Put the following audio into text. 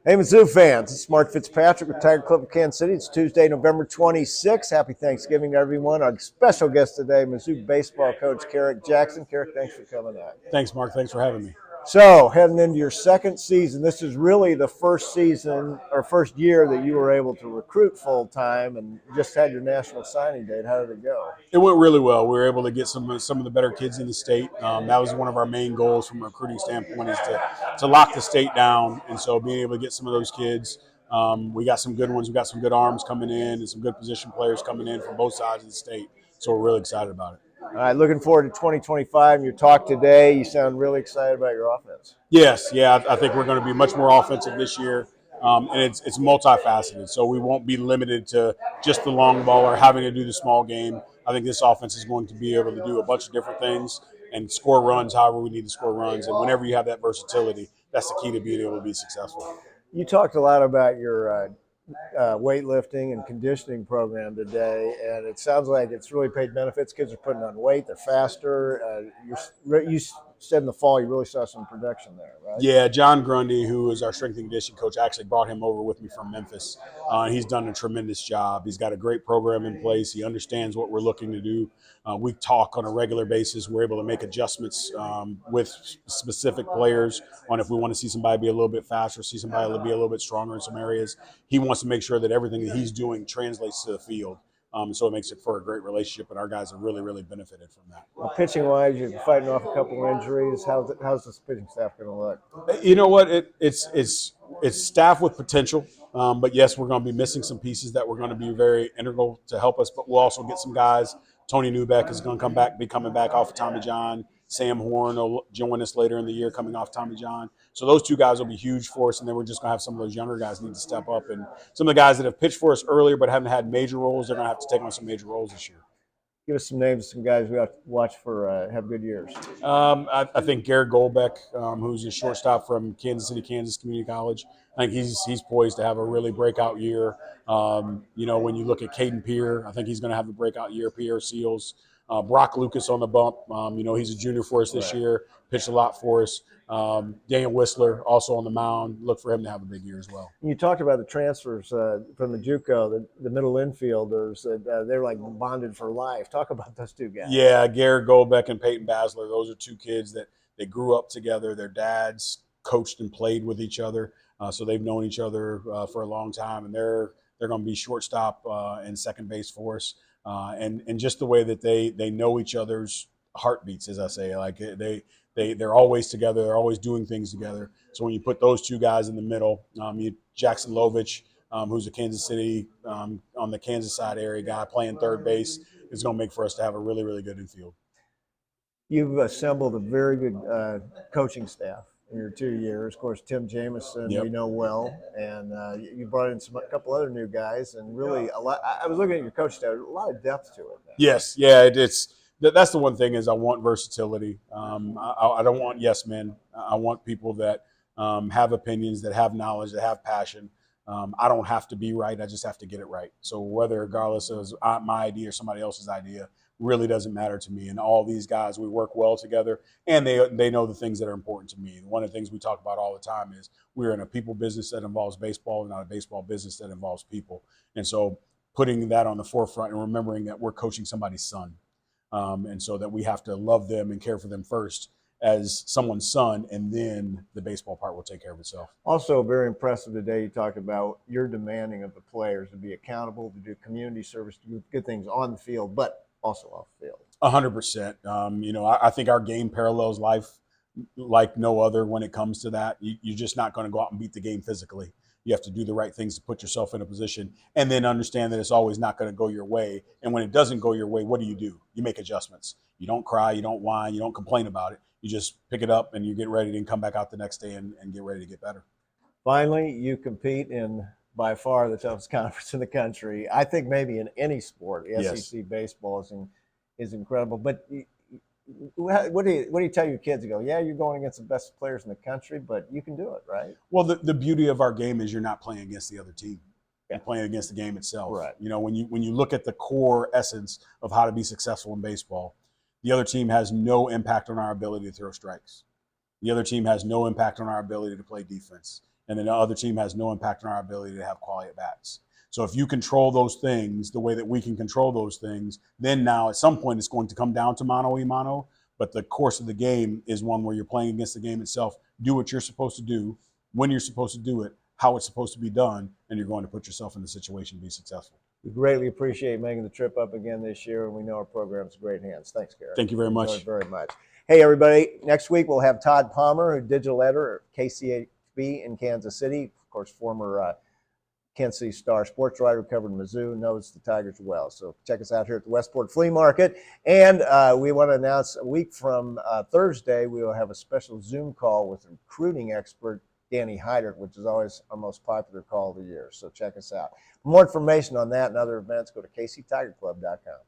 Hey, Mizzou fans, it's Mark Fitzpatrick with Tiger Club of Kansas City. It's Tuesday, November 26th. Happy Thanksgiving to everyone. Our special guest today, Mizzou Baseball coach Kerrick Jackson. Kerrick, thanks for coming out. Thanks, Mark. Thanks for having me. So, heading into your second season, this is really the first season or first year that you were able to recruit full-time and just had your national signing date. How did it go? It went really well. We were able to get some of the better kids in the state. That was one of our main goals from a recruiting standpoint, is to lock the state down. And so being able to get some of those kids, we got some good ones. We got some good arms coming in and some good position players coming in from both sides of the state. So we're really excited about it. All right, looking forward to 2025. In your talk today, you sound really excited about your offense. Yes, yeah, I think we're going to be much more offensive this year, and it's multifaceted. So we won't be limited to just the long ball or having to do the small game. I think this offense is going to be able to do a bunch of different things and score runs however we need to score runs. And whenever you have that versatility, that's the key to being able to be successful. You talked a lot about your weightlifting and conditioning program today, and it sounds like it's really paid benefits. Kids are putting on weight; they're faster. You said in the fall you really saw some production there, right? Yeah, John Grundy, who is our strength and conditioning coach, actually brought him over with me from Memphis. He's done a tremendous job. He's got a great program in place. He understands what we're looking to do. We talk on a regular basis. We're able to make adjustments with specific players on if we want to see somebody be a little bit faster, see somebody be a little bit stronger in some areas. He wants to make sure that everything that he's doing translates to the field. So it makes it for a great relationship, and our guys have really, really benefited from that. Well, pitching-wise, you're fighting off a couple of injuries. How's this pitching staff going to look? You know what? It's staff with potential, but yes, we're going to be missing some pieces that we're going to be very integral to help us. But we'll also get some guys. Tony Newbeck is going to be coming back off of Tommy John. Sam Horn will join us later in the year coming off Tommy John. So those two guys will be huge for us, and then we're just going to have some of those younger guys need to step up. And some of the guys that have pitched for us earlier but haven't had major roles, they're going to have to take on some major roles this year. Give us some names of some guys we have to watch for have good years. I think Garrett Goldbeck, who's a shortstop from Kansas City, Kansas Community College. I think he's poised to have a really breakout year. When you look at Caden Peer, I think he's going to have a breakout year. Pierre Seals. Brock Lucas on the bump. He's a junior for us this year. Pitched a lot for us. Daniel Whistler also on the mound. Look for him to have a big year as well. You talked about the transfers from the JUCO, the middle infielders. They're like bonded for life. Talk about those two guys. Yeah, Garrett Goldbeck and Peyton Basler. Those are two kids that they grew up together. Their dads coached and played with each other, so they've known each other for a long time, and they're going to be shortstop and second base for us. And just the way that they know each other's heartbeats, as I say, like they're always together. They're always doing things together. So when you put those two guys in the middle, Jackson Lovich, who's a Kansas City on the Kansas side area guy playing third base, is going to make for us to have a really, really good infield. You've assembled a very good coaching staff in your 2 years. Of course, Tim Jamison, we know well, and you brought in a couple other new guys, and really a lot. I was looking at your coach staff; a lot of depth to it. Yes, yeah, that's the one thing is I want versatility. I don't want yes men. I want people that have opinions, that have knowledge, that have passion. I don't have to be right. I just have to get it right. So whether regardless of my idea or somebody else's idea, really doesn't matter to me. And all these guys, we work well together, and they know the things that are important to me. One of the things we talk about all the time is we're in a people business that involves baseball, not a baseball business that involves people. And so putting that on the forefront and remembering that we're coaching somebody's son, and so that we have to love them and care for them first as someone's son, and then the baseball part will take care of itself. Also very impressive today, you talked about your demanding of the players to be accountable, to do community service, to do good things on the field, but also off the field. 100%. I think our game parallels life like no other when it comes to that. You're just not going to go out and beat the game physically. You have to do the right things to put yourself in a position, and then understand that it's always not going to go your way. And when it doesn't go your way, what do? You make adjustments. You don't cry, you don't whine, you don't complain about it. You just pick it up and you get ready to come back out the next day and get ready to get better. Finally, you compete in by far the toughest conference in the country. I think maybe in any sport, SEC baseball is incredible. But what do you tell your kids? You go, yeah, you're going against the best players in the country, but you can do it, right? Well, the beauty of our game is you're not playing against the other team. You're playing against the game itself. Right. When you look at the core essence of how to be successful in baseball, the other team has no impact on our ability to throw strikes. The other team has no impact on our ability to play defense. And then the other team has no impact on our ability to have quality at bats. So if you control those things the way that we can control those things, then now at some point it's going to come down to mano-a-mano. But the course of the game is one where you're playing against the game itself. Do what you're supposed to do, when you're supposed to do it, how it's supposed to be done, and you're going to put yourself in the situation to be successful. We greatly appreciate making the trip up again this year, and we know our program's in great hands. Thanks, Kerrick. Thank you very much. Enjoyed it very much. Hey, everybody. Next week, we'll have Tod Palmer, a digital editor at KSHB in Kansas City. Of course, former Kansas City Star sports writer, covered Mizzou, knows the Tigers well. So check us out here at the Westport Flea Market. And we want to announce a week from Thursday, we will have a special Zoom call with recruiting expert Danny Heidert, which is always our most popular call of the year. So check us out. For more information on that and other events, go to kctigerclub.com.